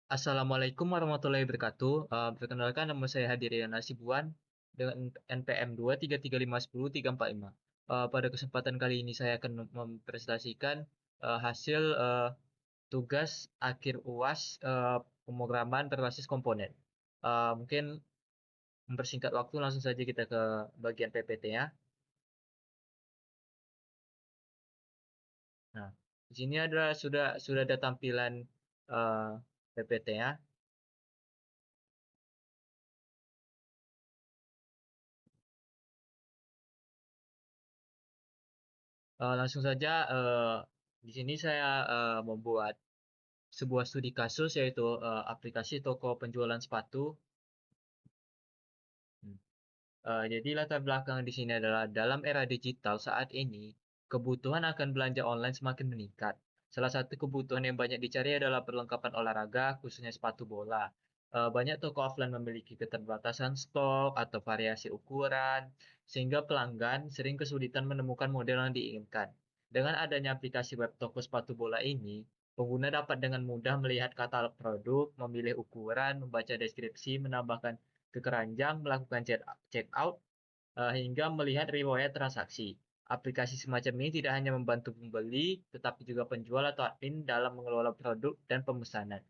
Assalamualaikum warahmatullahi wabarakatuh. Perkenalkan nama saya Hadirian Nasibuan dengan NPM 233510345. Pada kesempatan kali ini saya akan mempresentasikan hasil tugas akhir UAS pemrograman berbasis komponen. Mungkin mempersingkat waktu langsung saja kita ke bagian PPT ya. Nah, di sini adalah sudah ada tampilan eh, PPT ya. Langsung saja di sini saya membuat sebuah studi kasus yaitu aplikasi toko penjualan sepatu. Hmm. Jadi latar belakang di sini adalah dalam era digital saat ini, kebutuhan akan belanja online semakin meningkat. Salah satu kebutuhan yang banyak dicari adalah perlengkapan olahraga, khususnya sepatu bola. Banyak toko offline memiliki keterbatasan stok atau variasi ukuran, sehingga pelanggan sering kesulitan menemukan model yang diinginkan. Dengan adanya aplikasi web toko sepatu bola ini, pengguna dapat dengan mudah melihat katalog produk, memilih ukuran, membaca deskripsi, menambahkan ke keranjang, melakukan check out, hingga melihat riwayat transaksi. Aplikasi semacam ini tidak hanya membantu pembeli, tetapi juga penjual atau admin dalam mengelola produk dan pemesanan.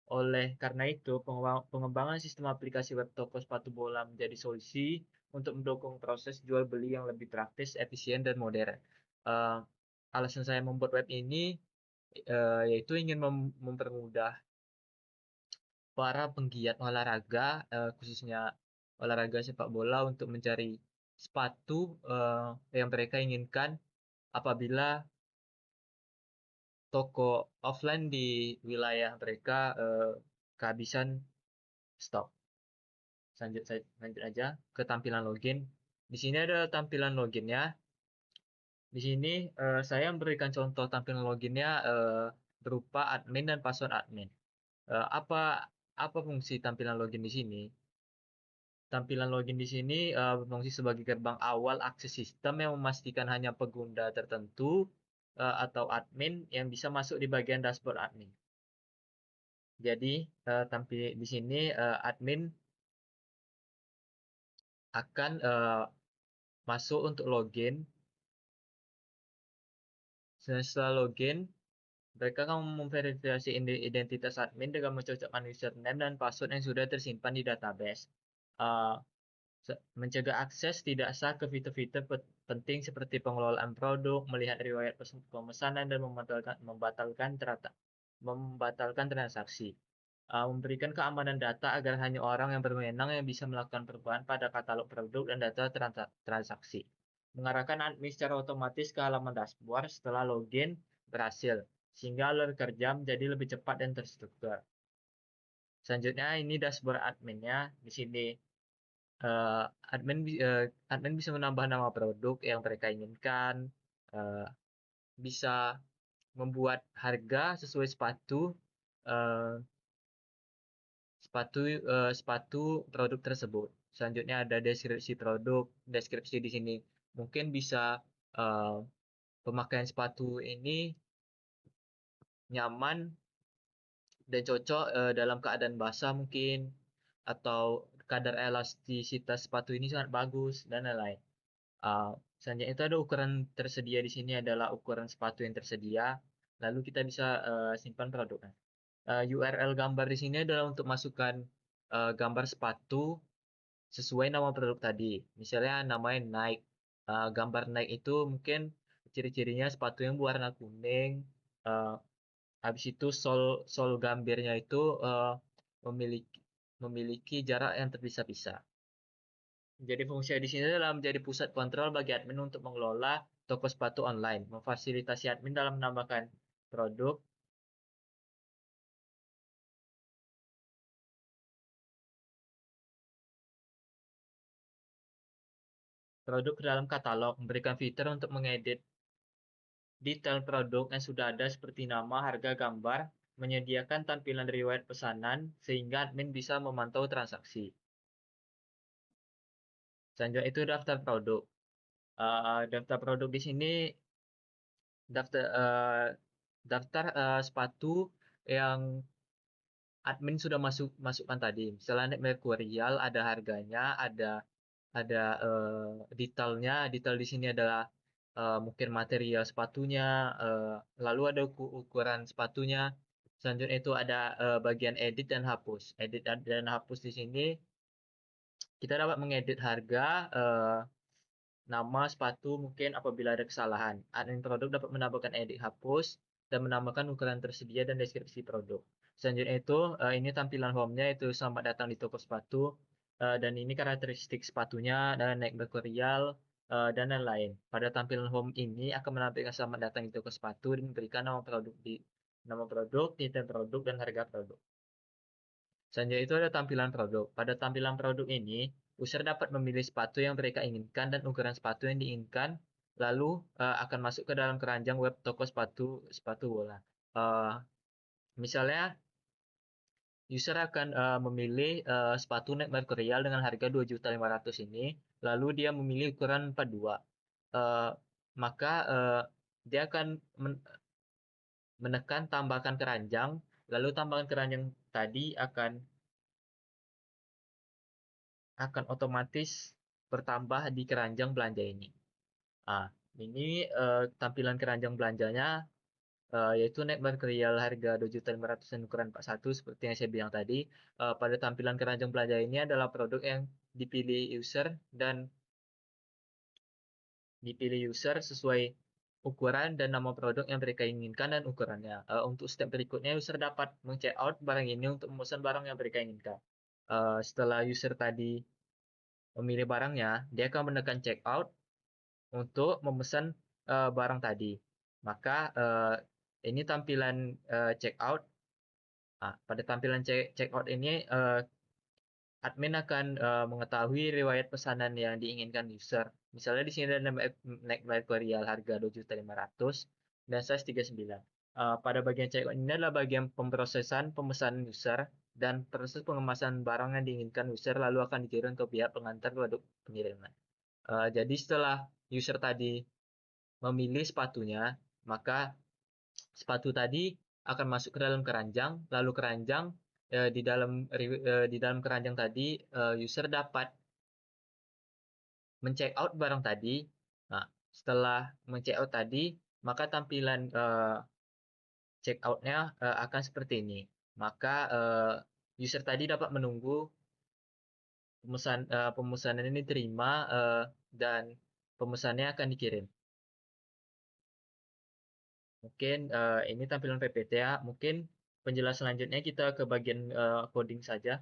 Oleh karena itu, pengembangan sistem aplikasi web toko sepatu bola menjadi solusi untuk mendukung proses jual beli yang lebih praktis, efisien, dan modern. Eh, Alasan saya membuat web ini yaitu ingin mempermudah para penggiat olahraga, khususnya olahraga sepak bola untuk mencari sepatu yang mereka inginkan apabila toko offline di wilayah mereka kehabisan stok. Lanjut aja ke tampilan login. Di sini ada tampilan loginnya. Di sini saya memberikan contoh tampilan loginnya berupa admin dan password admin. Apa apa fungsi tampilan login di sini? Tampilan login di sini berfungsi sebagai gerbang awal akses sistem yang memastikan hanya pengguna tertentu atau admin yang bisa masuk di bagian dashboard admin. Jadi, tampil di sini admin akan masuk untuk login. Setelah login, mereka akan memverifikasi identitas admin dengan mencocokkan username dan password yang sudah tersimpan di database. Eh, Mencegah akses tidak sah ke fitur-fitur penting seperti pengelolaan produk, melihat riwayat pemesanan, dan membatalkan transaksi. Memberikan keamanan data agar hanya orang yang berwenang yang bisa melakukan perubahan pada katalog produk dan data transaksi. Mengarahkan admin secara otomatis ke halaman dashboard setelah login berhasil, sehingga alur kerja menjadi lebih cepat dan terstruktur. Selanjutnya ini dashboard adminnya. Di sini eh, admin bisa menambah nama produk yang mereka inginkan, eh, bisa membuat harga sesuai sepatu, eh, sepatu produk tersebut. Selanjutnya ada deskripsi produk. Deskripsi di sini mungkin bisa eh, pemakaian sepatu ini nyaman dan cocok dalam keadaan basah mungkin, atau kadar elastisitas sepatu ini sangat bagus dan lain-lain. Selanjutnya itu ada ukuran tersedia di sini adalah ukuran sepatu yang tersedia. Lalu kita bisa simpan produknya. URL gambar di sini adalah untuk masukkan gambar sepatu sesuai nama produk tadi. Misalnya namanya Nike. Gambar Nike itu mungkin ciri-cirinya sepatu yang berwarna kuning. eh, Habis itu sol gambirnya itu memiliki memiliki jarak yang terpisah-pisah. Jadi fungsi di sini adalah menjadi pusat kontrol bagi admin untuk mengelola toko sepatu online, memfasilitasi admin dalam menambahkan produk produk ke dalam katalog, memberikan fitur untuk mengedit detail produk yang sudah ada seperti nama, harga, gambar, menyediakan tampilan riwayat pesanan sehingga admin bisa memantau transaksi. Selanjutnya itu daftar produk. Daftar produk di sini daftar sepatu yang admin sudah masukkan tadi. Misalnya Net Mercurial ada harganya, ada detailnya. Detail di sini adalah mungkin material sepatunya, lalu ada ukuran sepatunya. Selanjutnya itu ada bagian edit dan hapus. Edit dan hapus di sini kita dapat mengedit harga, nama sepatu mungkin apabila ada kesalahan. Admin produk dapat menambahkan edit hapus dan menambahkan ukuran tersedia dan deskripsi produk. Selanjutnya itu ini tampilan home-nya itu selamat datang di toko sepatu, dan ini karakteristik sepatunya dan naik mercurial dan lain-lain. Pada tampilan home ini akan menampilkan selamat datang di toko sepatu dan memberikan nama produk, titel produk dan harga produk. Selanjutnya itu ada tampilan produk. Pada tampilan produk ini, user dapat memilih sepatu yang mereka inginkan dan ukuran sepatu yang diinginkan, lalu akan masuk ke dalam keranjang web toko sepatu bola. Uh, Misalnya, user akan memilih sepatu Nike Mercurial dengan harga 2.500.000 ini, lalu dia memilih ukuran 42. Uh, maka dia akan menekan tambahkan keranjang, lalu tambahkan keranjang tadi akan otomatis bertambah di keranjang belanja ini. Ah, ini tampilan keranjang belanjanya, yaitu net material harga 2.500 dan ukuran 41 seperti yang saya bilang tadi. Pada tampilan keranjang belanja ini adalah produk yang dipilih user dan sesuai ukuran dan nama produk yang mereka inginkan dan ukurannya. Untuk step berikutnya, user dapat men-check out barang ini untuk memesan barang yang mereka inginkan. Setelah user tadi memilih barangnya, dia akan menekan check out untuk memesan barang tadi. Maka ini tampilan check out. Pada tampilan check out ini admin akan mengetahui riwayat pesanan yang diinginkan user. Misalnya di sini ada Nike Mercurial harga 2.500.000 dan size 39. Pada bagian check out ini adalah bagian pemrosesan pemesanan user dan proses pengemasan barang yang diinginkan user lalu akan dikirim ke pihak pengantar produk pengiriman. Jadi setelah user tadi memilih sepatunya, maka sepatu tadi akan masuk ke dalam keranjang, lalu keranjang di dalam keranjang tadi user dapat men-check out barang tadi. Nah, setelah men-check out tadi, maka tampilan check out-nya akan seperti ini. Maka user tadi dapat menunggu pemesanan ini diterima dan pemesannya akan dikirim. Mungkin ini tampilan PPT ya. Mungkin penjelasan selanjutnya kita ke bagian coding saja.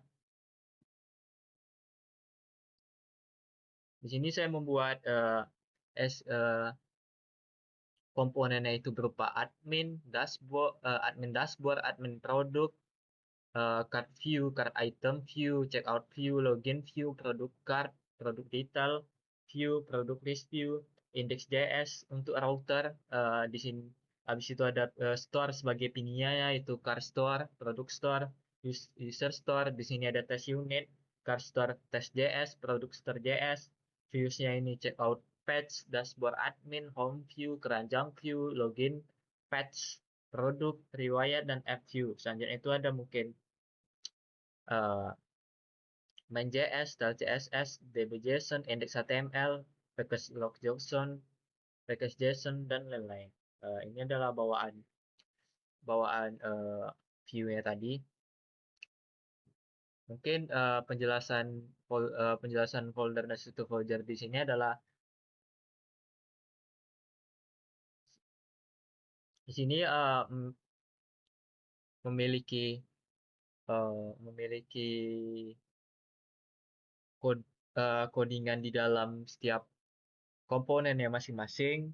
Di sini saya membuat komponennya itu berupa admin dashboard, admin produk, card view, card item view, checkout view, login view, produk card, produk detail view, produk list view, index.js untuk router. Di sini habis itu ada store sebagai pininya yaitu car store, produk store, user store. Di sini ada test unit, car store test.js, produk store.js. Viewsnya ini checkout page, dashboard admin, home view, keranjang view, login page, produk, riwayat, dan app view. Selanjutnya itu ada mungkin main.js, style.css, db.json, index.html, package log.json, package.json, dan lain-lain. Ini adalah bawaan view-nya tadi. Mungkin penjelasan folder dan struktur folder di sini adalah di sini memiliki codingan di dalam setiap komponennya masing-masing.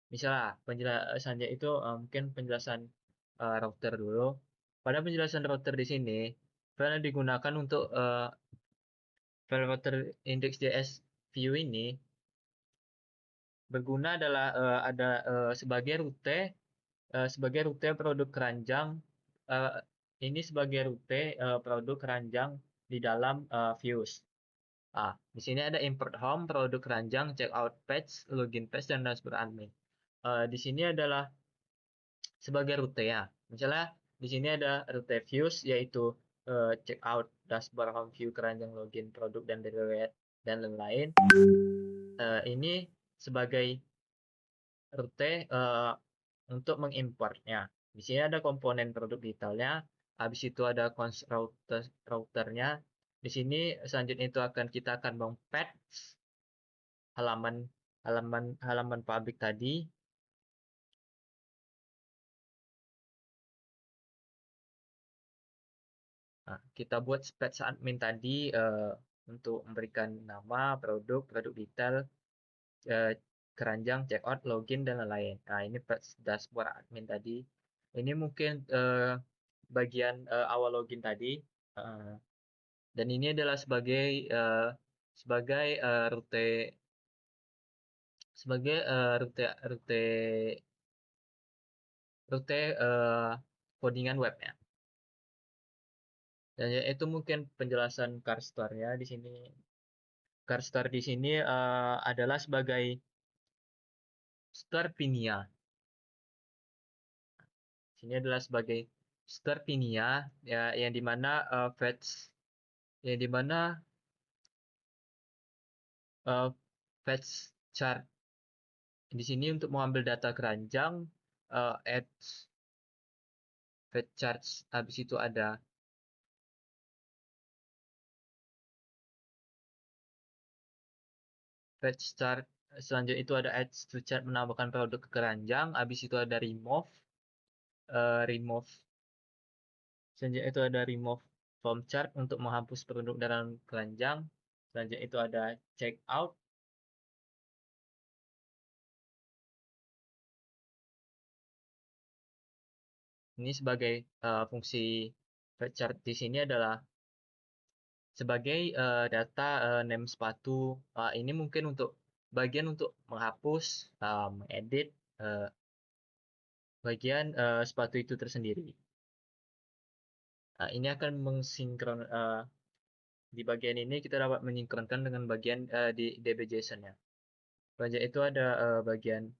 Misalnya penjelasannya itu mungkin penjelasan router dulu. Pada penjelasan router di sini, file yang digunakan untuk file router index.js view ini berguna adalah ada sebagai rute produk keranjang. Ini sebagai rute produk keranjang di dalam views. Di sini ada import home, produk keranjang, checkout page, login page, dan dashboard admin. Di sini adalah sebagai rute ya. Misalnya Di sini ada rute views, yaitu check out, dashboard, home view, keranjang login, produk dan riwayat dan lain-lain. Ini sebagai rute untuk mengimportnya. Di sini ada komponen produk digitalnya. Habis itu ada cons routernya. Di sini selanjutnya itu kita akan meng-fetch halaman halaman pabrik tadi. Nah, kita buat page admin tadi untuk memberikan nama, produk detail, eh, keranjang, checkout, login, dan lain-lain. Nah, ini page dashboard admin tadi. Ini mungkin bagian awal login tadi. Eh, dan ini adalah sebagai sebagai rute sebagai rute rute rute codingan webnya. Dan itu mungkin penjelasan car store-nya di sini. Car store di sini adalah sebagai store Pinia. Sini adalah sebagai store Pinia, ya, yang dimana fetch yang dimana fetch chart di sini untuk mengambil data keranjang, add fetch charts. Habis itu ada fetch chart. Selanjutnya itu ada add to chart, menambahkan produk ke keranjang. Habis itu ada remove. Selanjutnya itu ada remove from chart untuk menghapus produk dalam keranjang. Selanjutnya itu ada check out. Ini sebagai fungsi fetch chart di sini adalah sebagai data name sepatu. Ini mungkin untuk bagian untuk menghapus, mengedit bagian sepatu itu tersendiri. Ini akan mensinkron di bagian ini kita dapat mensinkronkan dengan bagian di DB-JSON-nya. Selanjutnya itu ada bagian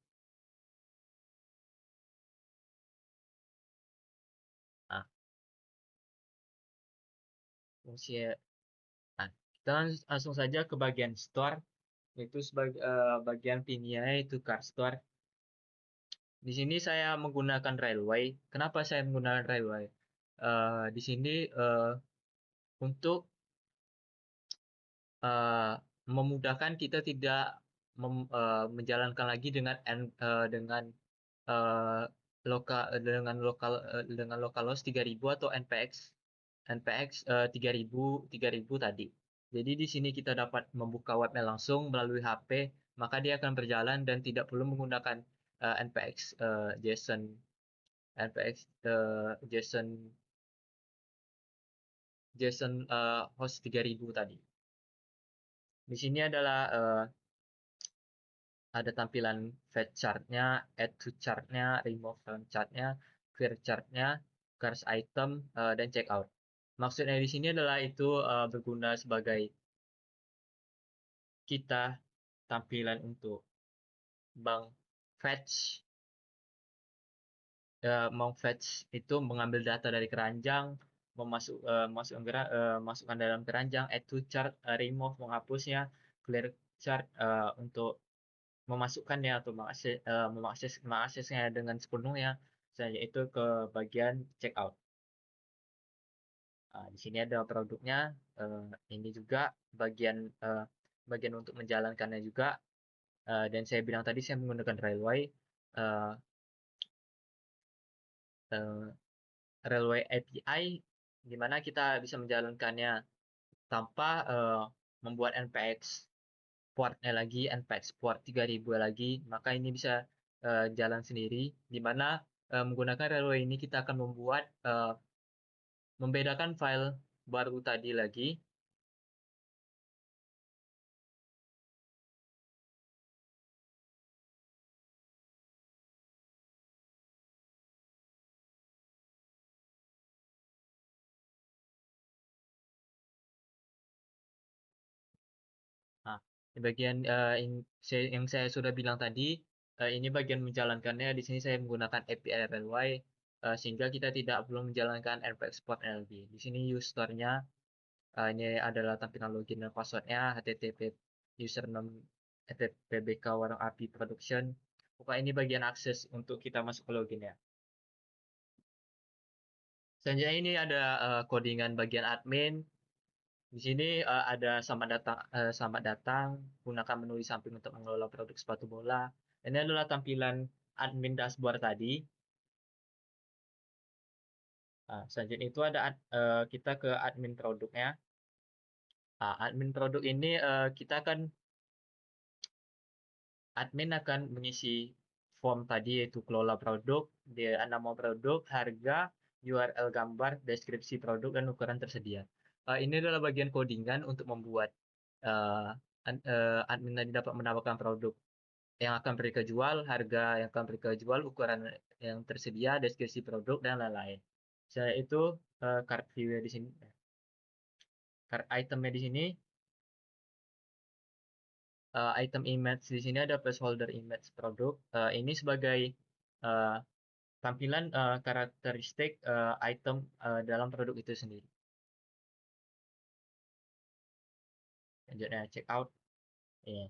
ah, fungsi. Nah, kita langsung saja ke bagian store, yaitu sebagai bagian pinnya itu car store. Di sini saya menggunakan railway. Kenapa saya menggunakan railway? Di sini untuk eh, memudahkan kita tidak menjalankan lagi dengan eh, dengan localhost 3000 atau NPX 3000 tadi. Jadi di sini kita dapat membuka webnya langsung melalui HP, maka dia akan berjalan dan tidak perlu menggunakan NPX NPX JSON host 3000 tadi. Di sini adalah ada tampilan fetch chart-nya, add to chart-nya, remove from chart-nya, clear chart-nya, cars item, dan checkout. Maksudnya di sini adalah itu berguna sebagai kita tampilan untuk bank fetch, mau fetch itu mengambil data dari keranjang, masukkan dalam keranjang, add to chart, remove, menghapusnya, clear chart untuk memasukkannya atau mengaksesnya dengan sepenuhnya. Misalnya itu ke bagian checkout. Di sini ada produknya. Ini juga bagian bagian untuk menjalankannya juga. Dan saya bilang tadi saya menggunakan Railway. Uh, uh, Railway API, di mana kita bisa menjalankannya tanpa membuat NPX portnya lagi, NPX port 3000 lagi, maka ini bisa jalan sendiri, di mana menggunakan Railway ini kita akan membedakan file baru tadi lagi. Nah, di bagian yang saya sudah bilang tadi, ini bagian menjalankannya. Di sini saya menggunakan API Railway. sehingga kita tidak perlu menjalankan np export lb. Di sini use store-nya ini adalah tampilan login dan passwordnya http username @pbk warung api production. Pokoknya ini bagian akses untuk kita masuk ke login ya. Selanjutnya ini ada codingan bagian admin. Di sini ada selamat datang, gunakan menu di samping untuk mengelola produk sepatu bola. Ini adalah tampilan admin dashboard tadi. Nah, selanjutnya itu ada kita ke admin produknya. Nah, admin produk ini admin akan mengisi form tadi yaitu kelola produk, dia nama produk, harga, URL gambar, deskripsi produk dan ukuran tersedia. Ini adalah bagian codingan untuk membuat uh, admin tadi dapat menambahkan produk yang akan mereka jual, harga yang akan mereka jual, ukuran yang tersedia, deskripsi produk dan lain-lain. Saya itu card view di sini, card itemnya di sini, item image di sini ada placeholder image produk. Ini sebagai uh, tampilan karakteristik item dalam produk itu sendiri. Lanjutnya check out. Yeah.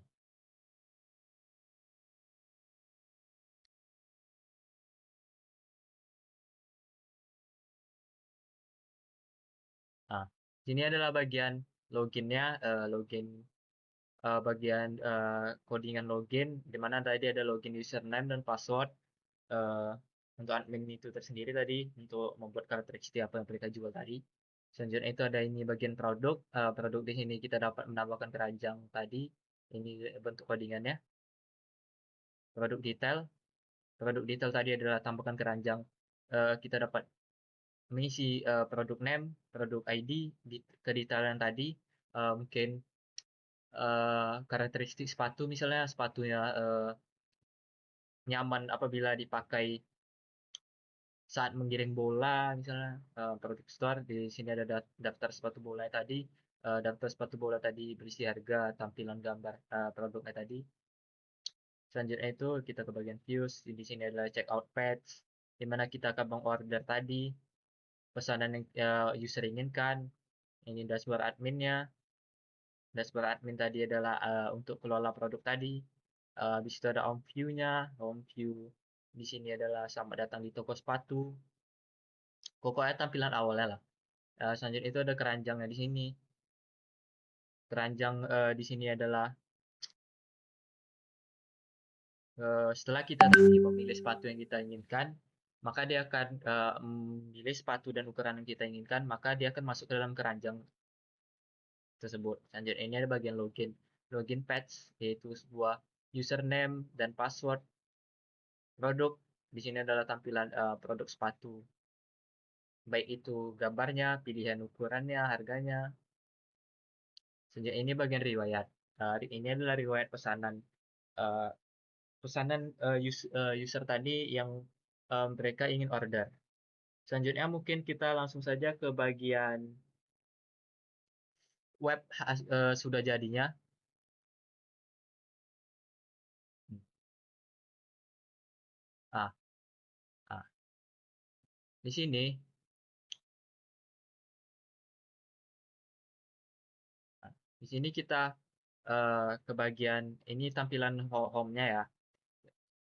Nah, sini adalah bagian loginnya, login bagian codingan login, di mana tadi ada login username dan password eh, untuk admin itu tersendiri tadi untuk membuat karakteristik apa yang mereka jual tadi. Selanjutnya itu ada ini bagian produk. Produk di sini kita dapat menambahkan keranjang tadi. Ini bentuk codingannya. Produk detail. Produk detail tadi adalah tambahkan keranjang. Kita dapat mengisi produk name, produk ID, kedetailan tadi. Mungkin karakteristik sepatu misalnya sepatunya nyaman apabila dipakai saat menggiring bola misalnya produk store di sini ada daftar sepatu bola tadi daftar sepatu bola tadi berisi harga tampilan gambar produknya tadi. Selanjutnya itu kita ke bagian views, di sini adalah checkout page di mana kita akan mengorder tadi pesanan yang user inginkan. Ini dashboard adminnya. Dashboard admin tadi adalah untuk kelola produk tadi. Di situ ada home view-nya. Home view di sini adalah selamat datang di toko sepatu. Pokoknya tampilan awalnya lah. Selanjutnya itu ada keranjangnya di sini. Keranjang di sini adalah setelah kita tadi memilih sepatu yang kita inginkan, maka dia akan memilih sepatu dan ukuran yang kita inginkan, maka dia akan masuk ke dalam keranjang tersebut. Selanjutnya ini ada bagian login. Login page yaitu sebuah username dan password produk. Di sini adalah tampilan produk sepatu. Baik itu gambarnya, pilihan ukurannya, harganya. Selanjutnya ini bagian riwayat. Ini adalah riwayat pesanan uh, user tadi yang mereka ingin order. Selanjutnya mungkin kita langsung saja ke bagian web sudah jadinya. Ah, ah. Di sini, di sini kita ke bagian ini tampilan home-nya ya.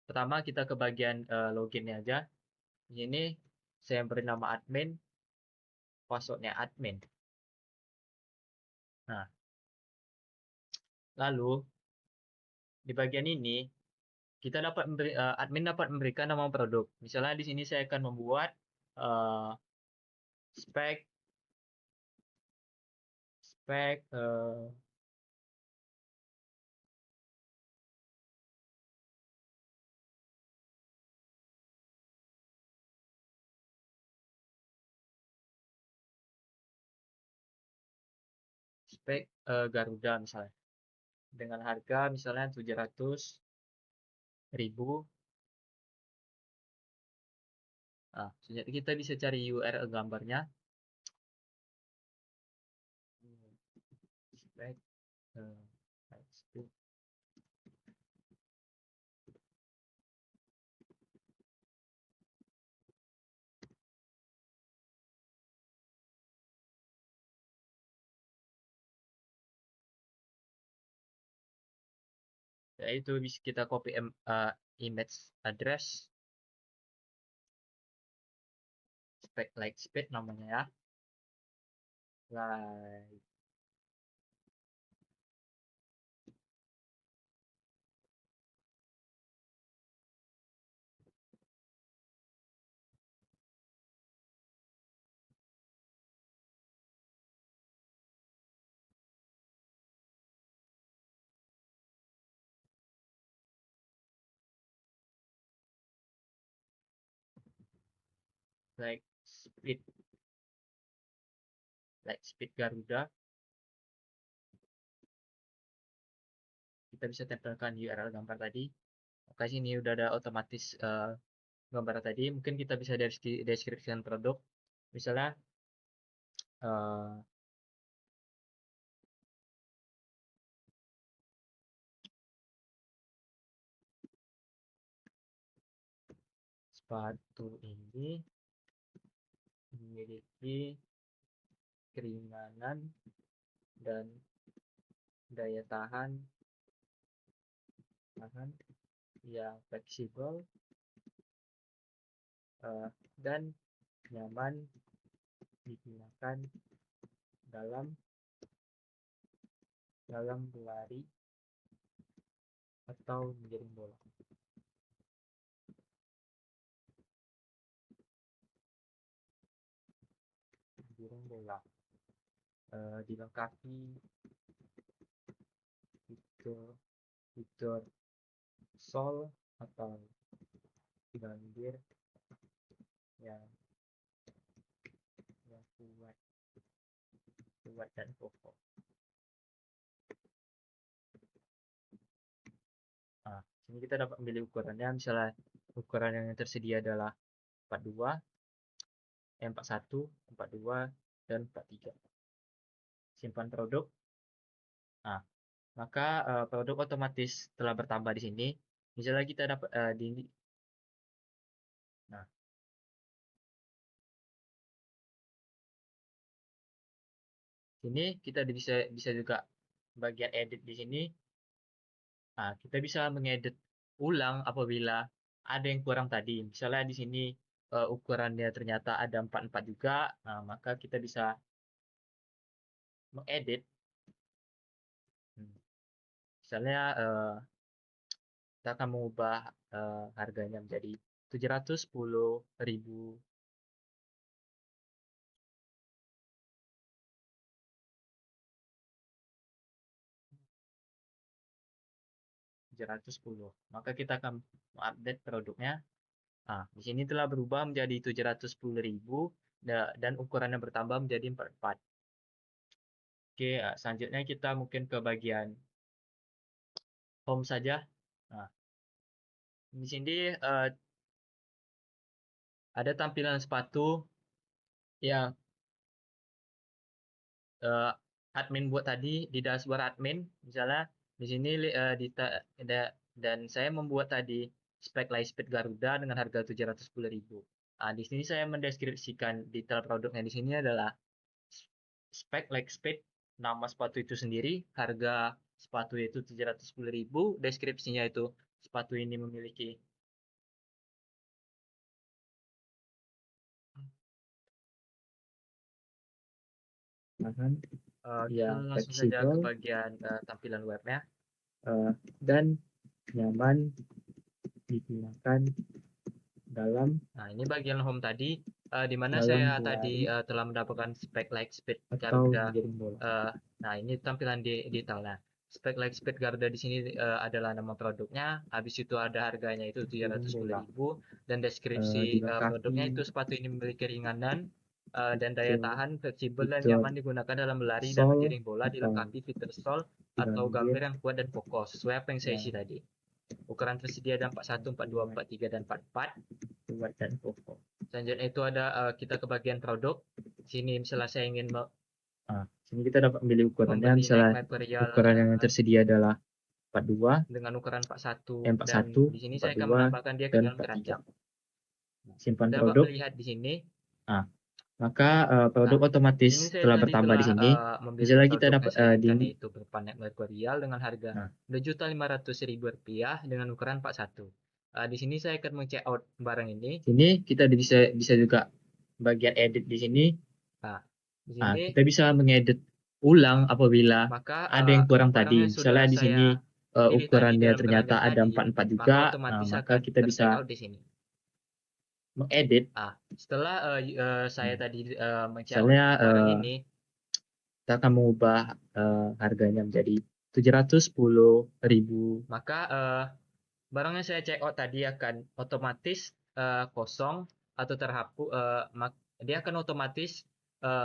Pertama kita ke bagian loginnya aja. Di sini saya beri nama admin, passwordnya admin. Nah, lalu di bagian ini kita dapat admin dapat memberikan nama produk. Misalnya di sini saya akan membuat uh, spek spek spek Garuda misalnya dengan harga misalnya 700.000. Nah, jadi kita bisa cari URL gambarnya. Spek yaitu bisa kita copy image address spec like speed namanya ya, like speed Garuda. Kita bisa tempelkan URL gambar tadi. Oke, sini udah ada otomatis gambar tadi. Mungkin kita bisa dari description produk, misalnya sepatu ini memiliki keringanan dan daya tahan yang fleksibel dan nyaman digunakan dalam berlari atau mengiring bola. Dilengkapi fitur sol atau bandir yang kuat dan kokoh. Sini kita dapat memilih ukurannya. Misalnya ukuran yang tersedia adalah 42, 41, 42, dan 43. Simpan produk. Maka produk otomatis telah bertambah di sini. Misalnya kita dapat sini kita bisa juga bagian edit di sini. Kita bisa mengedit ulang apabila ada yang kurang tadi. Misalnya di sini ukurannya ternyata ada 44 juga, maka kita bisa mengedit. Misalnya kita akan mengubah harganya menjadi 710.000. Maka kita akan mengupdate produknya. Di sini telah berubah menjadi 710.000 dan ukurannya bertambah menjadi 44. Oke, selanjutnya kita mungkin ke bagian home saja. Di sini ada tampilan sepatu yang admin buat tadi di dashboard admin. Misalnya di sini dan saya membuat tadi spek Lightspeed Garuda dengan harga 710.000. Di sini saya mendeskripsikan detail produknya di sini adalah spek Lightspeed, nama sepatu itu sendiri, harga sepatu itu 710.000, deskripsinya itu sepatu ini memiliki yang langsung saja ke bagian tampilan webnya dan nyaman digunakan dalam. Ini bagian home tadi, di mana saya tadi telah mendapatkan spek Lightspeed Garuda. Ini tampilan detailnya. Spek Lightspeed Garuda di sini adalah nama produknya. Habis itu ada harganya itu 710.000 dan deskripsi produknya itu sepatu ini memiliki keringanan dan daya tahan, fleksibel dan nyaman digunakan dalam berlari dan mengiring bola, dilengkapi fitur sol atau gambar yang kuat dan kokoh sesuai apa yang saya isi tadi. Ukuran tersedia ada 41, 42, 43, dan 44. Kuat dan kokoh. Selanjutnya itu ada kita ke bagian produk. Sini misalnya saya ingin sini kita dapat memilih ukurannya. Misalnya ukuran yang tersedia adalah 42 dengan ukuran 41, dan di sini saya akan menambahkan dia ke dalam keranjang. Simpan produk. Dapat melihat di sini Maka Nah, produk di sini otomatis saya telah tadi bertambah di telah sini. memilih Misalnya kita produk yang dapat saya di inginkan ini. yaitu berpanek merkurial dengan harga Nah, Rp2.500.000 dengan ukuran 41. Di sini saya akan men-check out barang ini. sini kita bisa bisa juga bagian edit di sini. Nah, di sini Kita bisa mengedit ulang apabila maka ada yang kurang barang tadi. yang sudah Misalnya di saya sini pilih tadi ukurannya dalam ternyata keranjang ada tadi, 44 maka juga. otomatis Maka akan kita bisa ter-check out di sini. mengedit. Setelah saya Hmm. tadi men-check out Misalnya barang ini, kita akan mengubah harganya menjadi 710.000. maka barang yang saya check out tadi akan otomatis kosong atau terhapus. Dia akan otomatis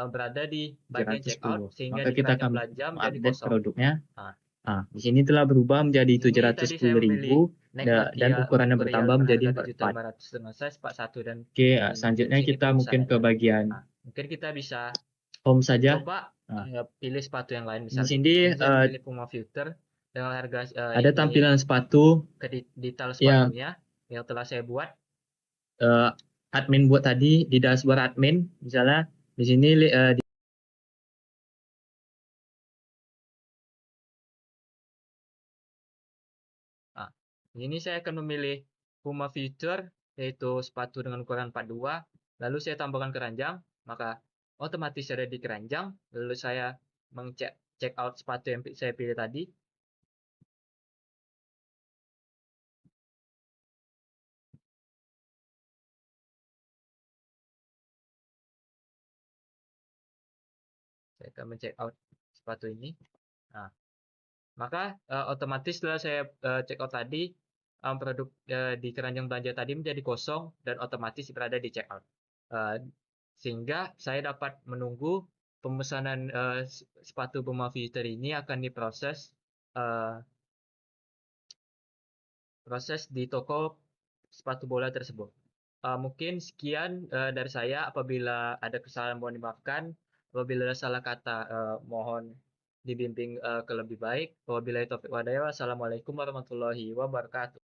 berada di bagian check out 710. sehingga Maka di kita keranjang akan belanja menjadi mengupdate kosong. produknya. Nah, Di sini telah berubah menjadi di sini tadi saya 710.000 memilih Neck dan Mercurial ukurannya Mercurial bertambah dengan menjadi harga 44. 7.500 dengan size 41 dan Oke, mungkin selanjutnya sini kita mungkin ke pemesanannya. bagian Nah, mungkin kita bisa home saja. coba Nah, pilih sepatu yang lain. di Misalnya sini ini saya memilih Puma Future dengan harga ada ini tampilan sepatu ke detail yang sepatunya yang telah saya buat. eh, admin buat tadi di dashboard admin. Misalnya di sini Nah, ini saya akan memilih Puma Future yaitu sepatu dengan ukuran 42. Lalu saya tambahkan keranjang, maka otomatis ada di keranjang. Lalu saya mengcek check out sepatu yang saya pilih tadi. Saya akan men-check out sepatu ini. Nah, maka otomatis setelah saya check out tadi, produk di keranjang belanja tadi menjadi kosong dan otomatis berada di check out. Eh, Sehingga saya dapat menunggu pemesanan sepatu Puma Future ini akan diproses eh, di toko sepatu bola tersebut. Mungkin sekian dari saya. Apabila ada kesalahan mohon dimaafkan. Apabila ada salah kata mohon dibimbing ke lebih baik. Wabillahi taufiq walhidayah. Wassalamualaikum warahmatullahi wabarakatuh.